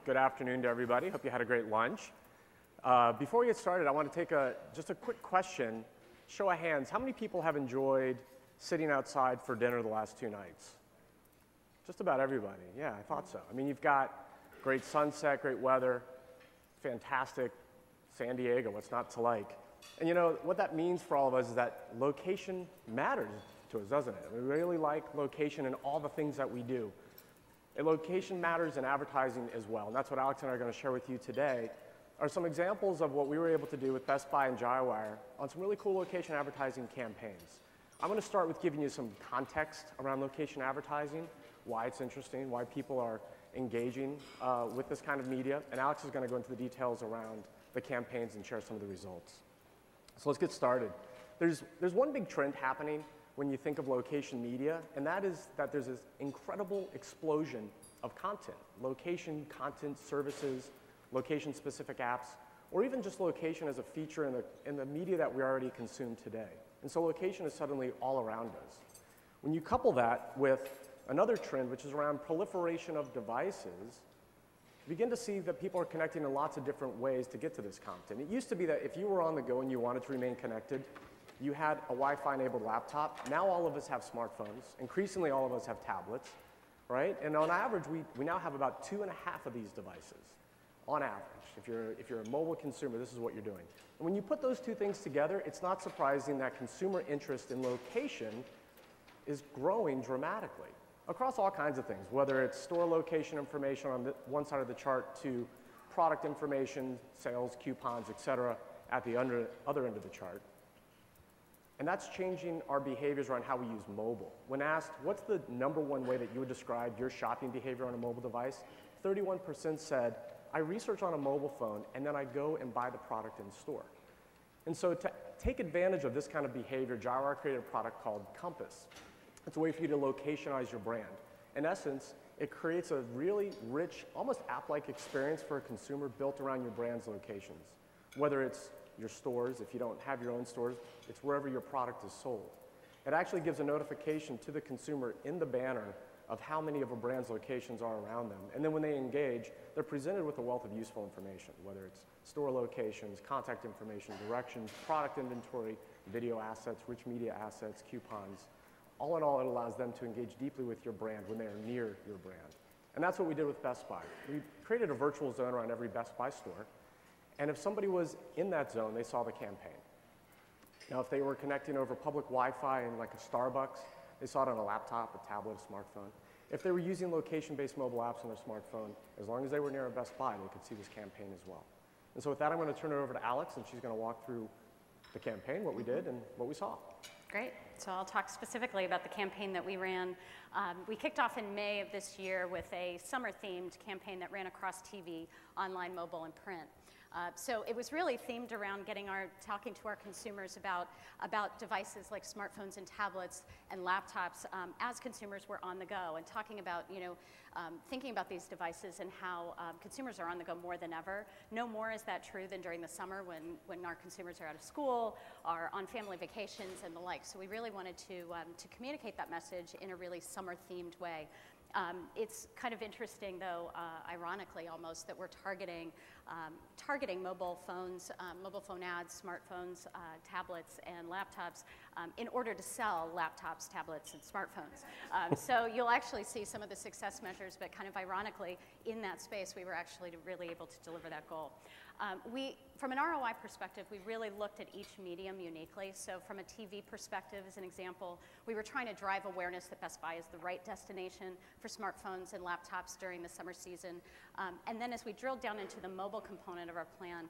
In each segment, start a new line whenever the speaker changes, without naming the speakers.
Good afternoon to everybody. Hope you had a great lunch. Before we get started, I want to take just a quick question. Show of hands, how many people have enjoyed sitting outside for dinner the last 2 nights? Just about everybody. Yeah, I thought so. I mean, you've got great sunset, great weather, fantastic San Diego, what's not to like? And you know, what that means for all of us is that location matters to us, doesn't it? We really like location in all the things that we do. And location matters in advertising as well, and that's what Alex and I are going to share with you today, are some examples of what we were able to do with Best Buy and JiWire on some really cool location advertising campaigns. I'm going to start with giving you some context around location advertising, why it's interesting, why people are engaging with this kind of media, and Alex is going to go into the details around the campaigns and share some of the results. So let's get started. There's one big trend happening when you think of location media, and that is that there's this incredible explosion of content, location content services, location-specific apps, or even just location as a feature in the media that we already consume today. And so location is suddenly all around us. When you couple that with another trend, which is around proliferation of devices, you begin to see that people are connecting in lots of different ways to get to this content. It used to be that if you were on the go and you wanted to remain connected, you had a Wi-Fi-enabled laptop. Now all of us have smartphones. Increasingly, all of us have tablets, right? And on average, we now have about 2.5 of these devices, on average. If you're a mobile consumer, this is what you're doing. And when you put those two things together, it's not surprising that consumer interest in location is growing dramatically across all kinds of things, whether it's store location information on one side of the chart to product information, sales, coupons, et cetera, at the other end of the chart. And that's changing our behaviors around how we use mobile. When asked, what's the #1 way that you would describe your shopping behavior on a mobile device? 31% said, I research on a mobile phone and then I go and buy the product in store. And so to take advantage of this kind of behavior, JiWire created a product called Compass. It's a way for you to locationize your brand. In essence, it creates a really rich, almost app-like experience for a consumer built around your brand's locations. Whether it's your stores, if you don't have your own stores, it's wherever your product is sold. It actually gives a notification to the consumer in the banner of how many of a brand's locations are around them. And then when they engage, they're presented with a wealth of useful information, whether it's store locations, contact information, directions, product inventory, video assets, rich media assets, coupons. All in all, it allows them to engage deeply with your brand when they are near your brand. And that's what we did with Best Buy. We created a virtual zone around every Best Buy store. And if somebody was in that zone, they saw the campaign. Now, if they were connecting over public Wi-Fi in like a Starbucks, they saw it on a laptop, a tablet, a smartphone. If they were using location-based mobile apps on their smartphone, as long as they were near a Best Buy, they could see this campaign as well. And so with that, I'm going to turn it over to Alex, and she's going to walk through the campaign, what we did, and what we saw.
Great. So I'll talk specifically about the campaign that we ran. We kicked off in May of this year with a summer-themed campaign that ran across TV, online, mobile, and print. So it was really themed around talking to our consumers about devices like smartphones and tablets and laptops as consumers were on the go, and talking about, thinking about these devices and how consumers are on the go more than ever. No more is that true than during the summer when our consumers are out of school, are on family vacations and the like. So we really wanted to communicate that message in a really summer-themed way. It's kind of interesting, though, ironically almost, that we're targeting mobile phones, mobile phone ads, smartphones, tablets, and laptops in order to sell laptops, tablets, and smartphones. So you'll actually see some of the success measures, but kind of ironically, in that space, we were actually really able to deliver that goal. From an ROI perspective, we really looked at each medium uniquely. So from a TV perspective, as an example, we were trying to drive awareness that Best Buy is the right destination for smartphones and laptops during the summer season. And then as we drilled down into the mobile component of our plan,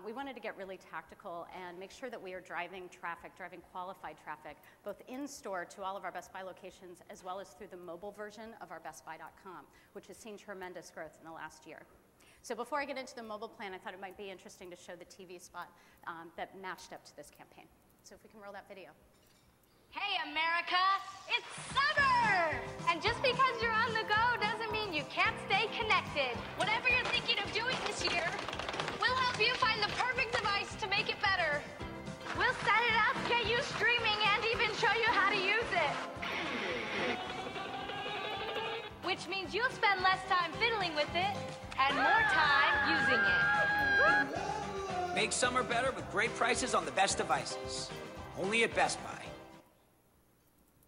we wanted to get really tactical and make sure that we are driving traffic, driving qualified traffic, both in-store to all of our Best Buy locations, as well as through the mobile version of our BestBuy.com, which has seen tremendous growth in the last year. So before I get into the mobile plan, I thought it might be interesting to show the TV spot that matched up to this campaign. So if we can roll that video.
Hey, America, it's summer! And just because you're on the go doesn't mean you can't stay connected. Whatever you're thinking of doing this year, we'll help you find the perfect device to make it better. We'll set it up, get you streaming, and even show you how to use it. Which means you'll spend less time fiddling with it and more
Make summer better with great prices on the best devices. Only at Best Buy.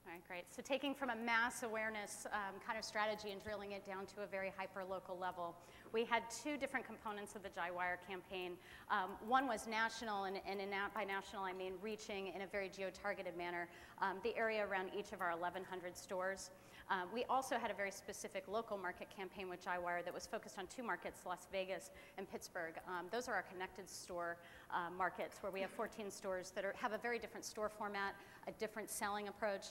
All right, great. So taking from a mass awareness kind of strategy and drilling it down to a very hyper-local level, we had two different components of the JiWire campaign. One was national, and by national I mean reaching in a very geo-targeted manner the area around each of our 1,100 stores. We also had a very specific local market campaign with JiWire that was focused on two markets, Las Vegas and Pittsburgh. Those are our connected store markets where we have 14 stores that have a very different store format, a different selling approach,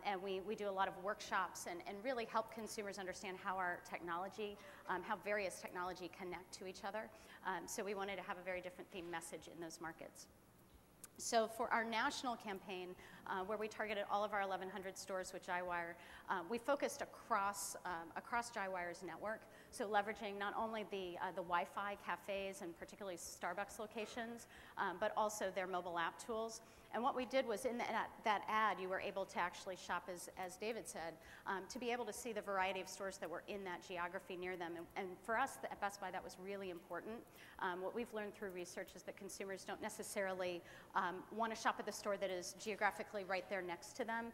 and we do a lot of workshops and really help consumers understand how our technology, how various technology connect to each other. So we wanted to have a very different theme message in those markets. So for our national campaign, where we targeted all of our 1,100 stores with JiWire, we focused across JiWire's network, so leveraging not only the Wi-Fi cafes and particularly Starbucks locations, but also their mobile app tools. And what we did was in that ad, you were able to actually shop, as David said, to be able to see the variety of stores that were in that geography near them. And for us at Best Buy, that was really important. What we've learned through research is that consumers don't necessarily want to shop at the store that is geographically right there next to them.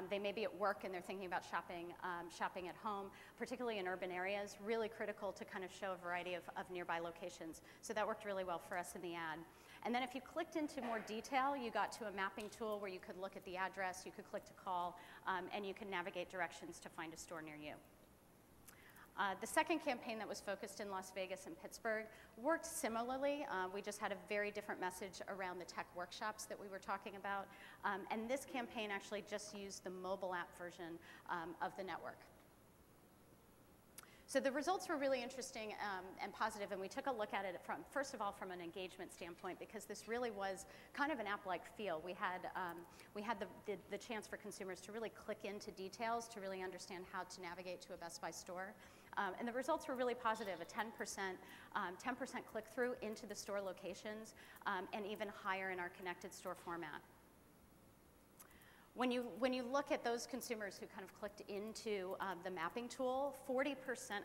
They may be at work and they're thinking about shopping at home, particularly in urban areas. Really critical to kind of show a variety of nearby locations. So that worked really well for us in the ad. And then if you clicked into more detail, you got to a mapping tool where you could look at the address, you could click to call, and you could navigate directions to find a store near you. The second campaign that was focused in Las Vegas and Pittsburgh worked similarly. We just had a very different message around the tech workshops that we were talking about. And this campaign actually just used the mobile app version of the network. So the results were really interesting and positive, and we took a look at it first of all from an engagement standpoint, because this really was kind of an app-like feel. We had the chance for consumers to really click into details to really understand how to navigate to a Best Buy store. And the results were really positive, a 10% click-through into the store locations, and even higher in our connected store format. When you look at those consumers who kind of clicked into the mapping tool, 40%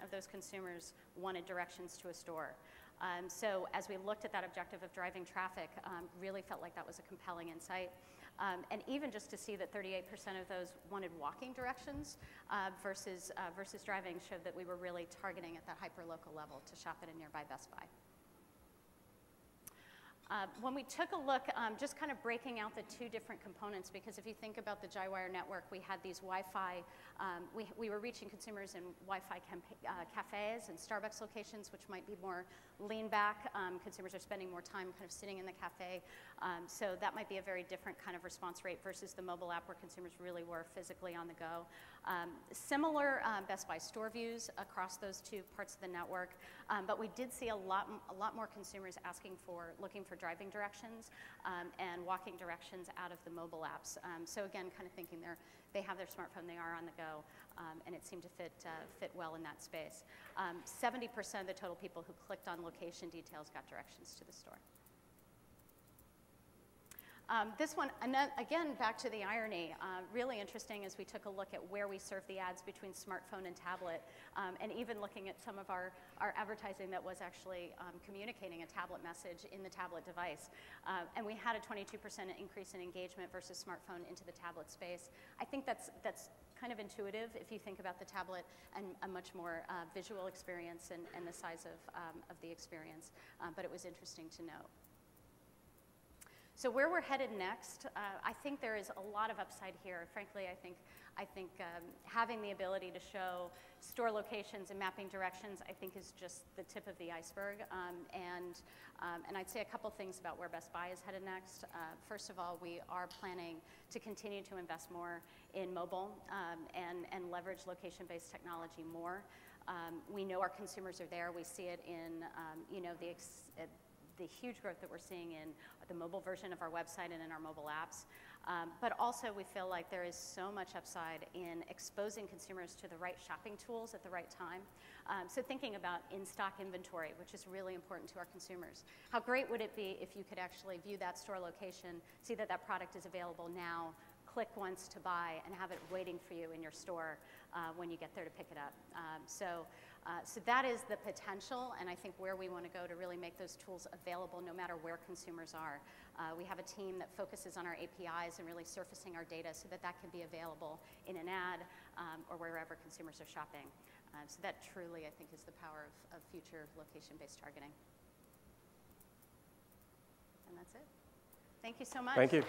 of those consumers wanted directions to a store. So as we looked at that objective of driving traffic, really felt like that was a compelling insight. And even just to see that 38% of those wanted walking directions versus driving showed that we were really targeting at that hyper-local level to shop at a nearby Best Buy. When we took a look, just kind of breaking out the two different components, because if you think about the JiWire network, we had these Wi-Fi, we were reaching consumers in Wi-Fi cafes and Starbucks locations, which might be more lean back. Consumers are spending more time kind of sitting in the cafe. So that might be a very different kind of response rate versus the mobile app where consumers really were physically on the go. Similar Best Buy store views across those two parts of the network, but we did see a lot more consumers looking for driving directions and walking directions out of the mobile apps. So again, kind of thinking they have their smartphone, they are on the go, and it seemed to fit well in that space. 70% of the total people who clicked on location details got directions to the store. This one, again, back to the irony, really interesting as we took a look at where we serve the ads between smartphone and tablet, and even looking at some of our advertising that was actually communicating a tablet message in the tablet device. And we had a 22% increase in engagement versus smartphone into the tablet space. I think that's kind of intuitive if you think about the tablet and a much more visual experience and the size of the experience, but it was interesting to note. So where we're headed next, I think there is a lot of upside here. Frankly, I think having the ability to show store locations and mapping directions, I think, is just the tip of the iceberg. And I'd say a couple things about where Best Buy is headed next. First of all, we are planning to continue to invest more in mobile and leverage location-based technology more. We know our consumers are there. We see it in the huge growth that we're seeing in the mobile version of our website and in our mobile apps. But also we feel like there is so much upside in exposing consumers to the right shopping tools at the right time. So thinking about in-stock inventory, which is really important to our consumers. How great would it be if you could actually view that store location, see that that product is available now, click once to buy, and have it waiting for you in your store when you get there to pick it up. So So that is the potential, and I think where we want to go to really make those tools available no matter where consumers are. We have a team that focuses on our APIs and really surfacing our data so that that can be available in an ad or wherever consumers are shopping. So that truly, I think, is the power of future location-based targeting. And that's it. Thank you so much.
Thank you.